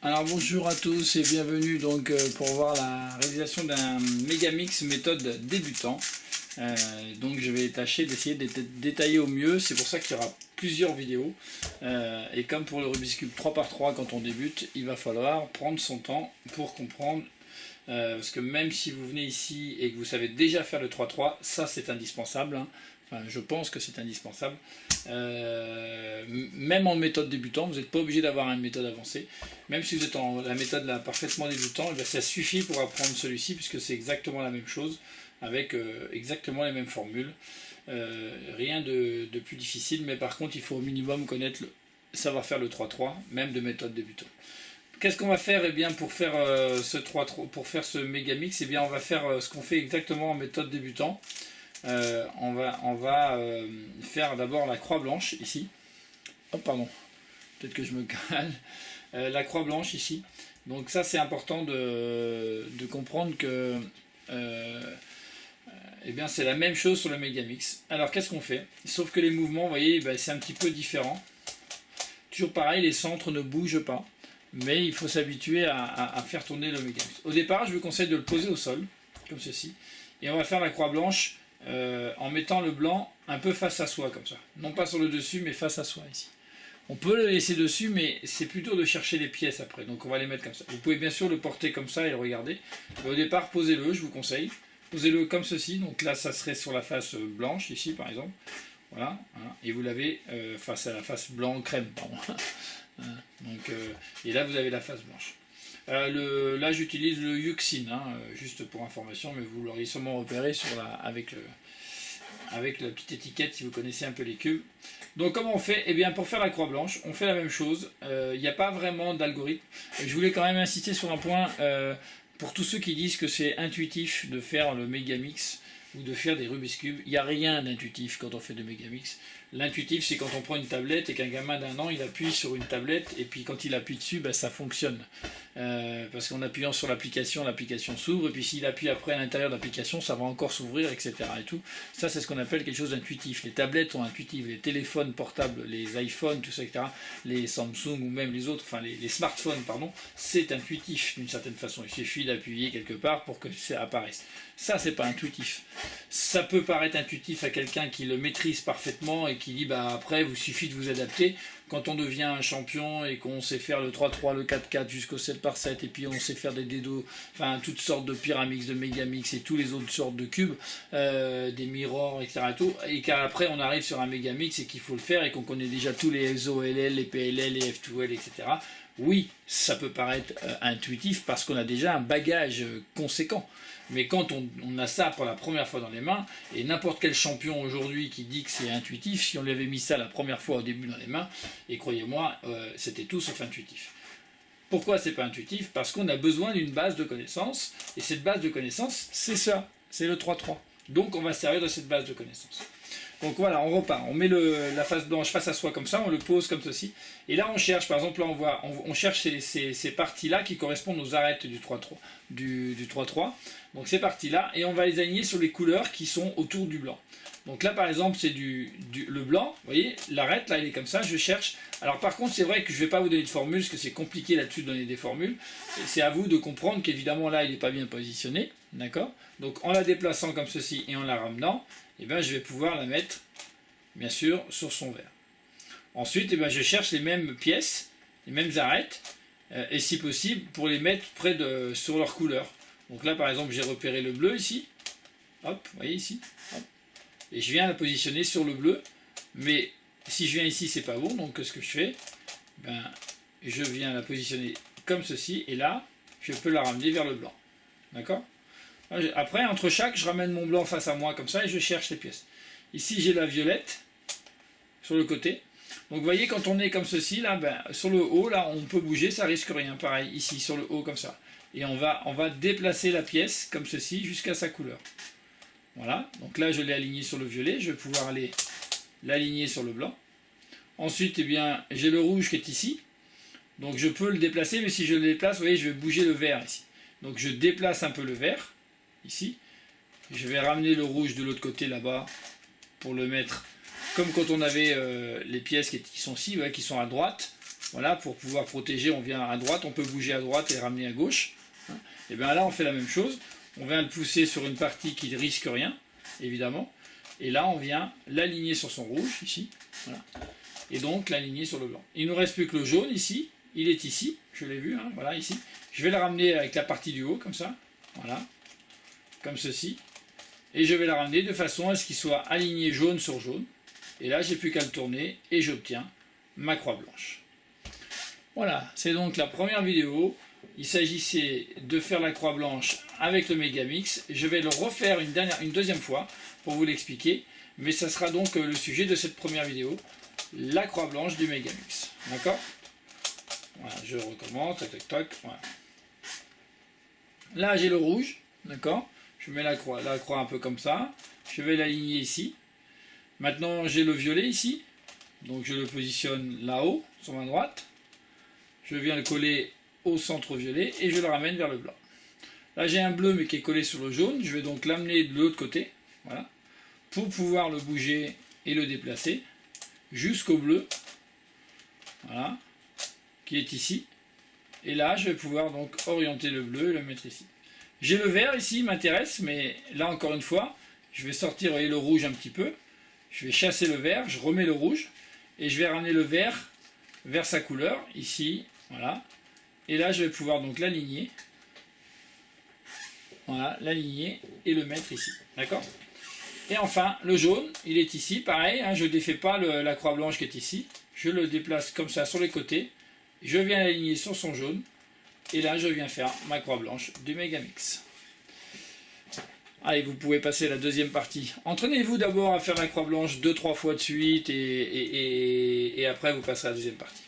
Alors bonjour à tous et bienvenue donc pour voir la réalisation d'un Megamix méthode débutant. Donc je vais tâcher d'essayer de détailler au mieux, c'est pour ça qu'il y aura plusieurs vidéos. Et comme pour le Rubik's Cube 3x3 quand on débute, il va falloir prendre son temps pour comprendre. Parce que même si vous venez ici et que vous savez déjà faire le 3-3, ça c'est indispensable, hein. Enfin, je pense que c'est indispensable. Même en méthode débutant, vous n'êtes pas obligé d'avoir une méthode avancée. Même si vous êtes en la méthode là, parfaitement débutant, eh ça suffit pour apprendre celui-ci, puisque c'est exactement la même chose, avec exactement les mêmes formules. Rien de plus difficile, mais par contre, il faut au minimum connaître savoir faire le 3-3, même de méthode débutant. Qu'est-ce qu'on va faire pour faire ce 3-3, pour faire ce Megamix? On va faire ce qu'on fait exactement en méthode débutant. On va faire d'abord la croix blanche ici. Oh pardon, peut-être que je me cale. La croix blanche ici. Donc ça c'est important de comprendre que c'est la même chose sur le Megamix. Alors qu'est-ce qu'on fait? Sauf que les mouvements, vous voyez, c'est un petit peu différent. Toujours pareil, les centres ne bougent pas. Mais il faut s'habituer à faire tourner le Megamix. Au départ, je vous conseille de le poser au sol, comme ceci. Et on va faire la croix blanche en mettant le blanc un peu face à soi, comme ça. Non pas sur le dessus, mais face à soi, ici. On peut le laisser dessus, mais c'est plutôt de chercher les pièces après. Donc on va les mettre comme ça. Vous pouvez bien sûr le porter comme ça et le regarder. Mais au départ, posez-le, je vous conseille. Posez-le comme ceci. Donc là, ça serait sur la face blanche, ici, par exemple. Voilà. Hein, et vous l'avez face à la face blanc crème, pardon. Et là vous avez la face blanche. Là j'utilise le Yuxin, hein, juste pour information, mais vous l'auriez sûrement repéré avec la petite étiquette si vous connaissez un peu les cubes. Donc comment on fait? Pour faire la croix blanche, on fait la même chose. Il n'y a pas vraiment d'algorithme. Je voulais quand même insister sur un point, pour tous ceux qui disent que c'est intuitif de faire le Megamix ou de faire des Rubik's Cube, il n'y a rien d'intuitif quand on fait de Megamix. L'intuitif, c'est quand on prend une tablette et qu'un gamin d'1 an, il appuie sur une tablette et puis quand il appuie dessus, ça fonctionne. Parce qu'en appuyant sur l'application, l'application s'ouvre et puis s'il appuie après à l'intérieur de l'application, ça va encore s'ouvrir, etc. Et tout. Ça, c'est ce qu'on appelle quelque chose d'intuitif. Les tablettes sont intuitives, les téléphones portables, les iPhones, tout ça, etc. Les Samsung ou même les autres, enfin les smartphones, pardon, c'est intuitif d'une certaine façon. Il suffit d'appuyer quelque part pour que ça apparaisse. Ça, c'est pas intuitif. Ça peut paraître intuitif à quelqu'un qui le maîtrise parfaitement et qui dit après, il suffit de vous adapter. Quand on devient un champion et qu'on sait faire le 3-3, le 4-4 jusqu'au 7/7 et puis on sait faire des dédos, enfin toutes sortes de Pyramix, de Megamix et tous les autres sortes de cubes, des mirrors, etc. Et qu'après on arrive sur un Megamix et qu'il faut le faire et qu'on connaît déjà tous les SOLL, les PLL, les F2L, etc. Oui, ça peut paraître intuitif parce qu'on a déjà un bagage conséquent. Mais quand on a ça pour la première fois dans les mains, et n'importe quel champion aujourd'hui qui dit que c'est intuitif, si on lui avait mis ça la première fois au début dans les mains, et croyez-moi, c'était tout sauf intuitif. Pourquoi c'est pas intuitif? Parce qu'on a besoin d'une base de connaissances, et cette base de connaissances, c'est ça, c'est le 3-3. Donc on va se servir de cette base de connaissances. Donc voilà, on repart, on met la face blanche face à soi comme ça, on le pose comme ceci, et là on cherche, par exemple, là on cherche ces parties-là qui correspondent aux arêtes du 3-3, du 3-3. Donc ces parties-là, et on va les aligner sur les couleurs qui sont autour du blanc. Donc là par exemple c'est le blanc, vous voyez, l'arête là il est comme ça, je cherche. Alors par contre c'est vrai que je ne vais pas vous donner de formule, parce que c'est compliqué là-dessus de donner des formules. C'est à vous de comprendre qu'évidemment là il n'est pas bien positionné, d'accord? Donc en la déplaçant comme ceci et en la ramenant, je vais pouvoir la mettre, bien sûr, sur son verre. Ensuite, je cherche les mêmes pièces, les mêmes arêtes, et si possible, pour les mettre sur leur couleur. Donc là, par exemple, j'ai repéré le bleu ici. Hop, vous voyez ici. Hop. Et je viens la positionner sur le bleu. Mais si je viens ici, c'est pas bon. Donc ce que je fais, je viens la positionner comme ceci. Et là, je peux la ramener vers le blanc. D'accord? Après, entre chaque, je ramène mon blanc face à moi comme ça et je cherche les pièces. Ici, j'ai la violette sur le côté. Donc vous voyez, quand on est comme ceci, là, sur le haut, là, on peut bouger, ça risque rien. Pareil, ici, sur le haut, comme ça. Et on va déplacer la pièce, comme ceci, jusqu'à sa couleur. Voilà, donc là, je l'ai aligné sur le violet. Je vais pouvoir aller l'aligner sur le blanc. Ensuite, j'ai le rouge qui est ici. Donc je peux le déplacer, mais si je le déplace, vous voyez, je vais bouger le vert ici. Donc je déplace un peu le vert, ici. Je vais ramener le rouge de l'autre côté, là-bas, pour le mettre comme quand on avait les pièces qui sont ici, qui sont à droite. Voilà, pour pouvoir protéger, on vient à droite, on peut bouger à droite et ramener à gauche. Et bien là, on fait la même chose. On vient le pousser sur une partie qui ne risque rien, évidemment. Et là, on vient l'aligner sur son rouge, ici. Voilà. Et donc, l'aligner sur le blanc. Il ne nous reste plus que le jaune, ici. Il est ici, je l'ai vu, hein, voilà, ici. Je vais le ramener avec la partie du haut, comme ça. Voilà. Comme ceci. Et je vais le ramener de façon à ce qu'il soit aligné jaune sur jaune. Et là, j'ai plus qu'à le tourner et j'obtiens ma croix blanche. Voilà, c'est donc la première vidéo. Il s'agissait de faire la croix blanche avec le Megamix. Je vais le refaire une deuxième fois pour vous l'expliquer. Mais ça sera donc le sujet de cette première vidéo. La croix blanche du Megamix. D'accord? Voilà, je recommence. Tac, tac, tac. Voilà. Là, j'ai le rouge. D'accord? Je mets la croix un peu comme ça. Je vais l'aligner ici. Maintenant, j'ai le violet ici. Donc, je le positionne là-haut, sur ma droite. Je viens le coller au centre violet et je le ramène vers le blanc. Là, j'ai un bleu mais qui est collé sur le jaune. Je vais donc l'amener de l'autre côté. Voilà. Pour pouvoir le bouger et le déplacer jusqu'au bleu. Voilà. Qui est ici. Et là, je vais pouvoir donc orienter le bleu et le mettre ici. J'ai le vert ici, il m'intéresse, mais là encore une fois, je vais sortir le rouge un petit peu. Je vais chasser le vert, je remets le rouge, et je vais ramener le vert vers sa couleur, ici, voilà. Et là, je vais pouvoir donc l'aligner. Voilà, l'aligner et le mettre ici, d'accord? Et enfin, le jaune, il est ici, pareil, hein, je ne défais pas la croix blanche qui est ici. Je le déplace comme ça sur les côtés, je viens l'aligner sur son jaune, et là, je viens faire ma croix blanche du Megamix. Allez, vous pouvez passer à la deuxième partie. Entraînez-vous d'abord à faire la croix blanche 2-3 fois de suite et après vous passerez à la deuxième partie.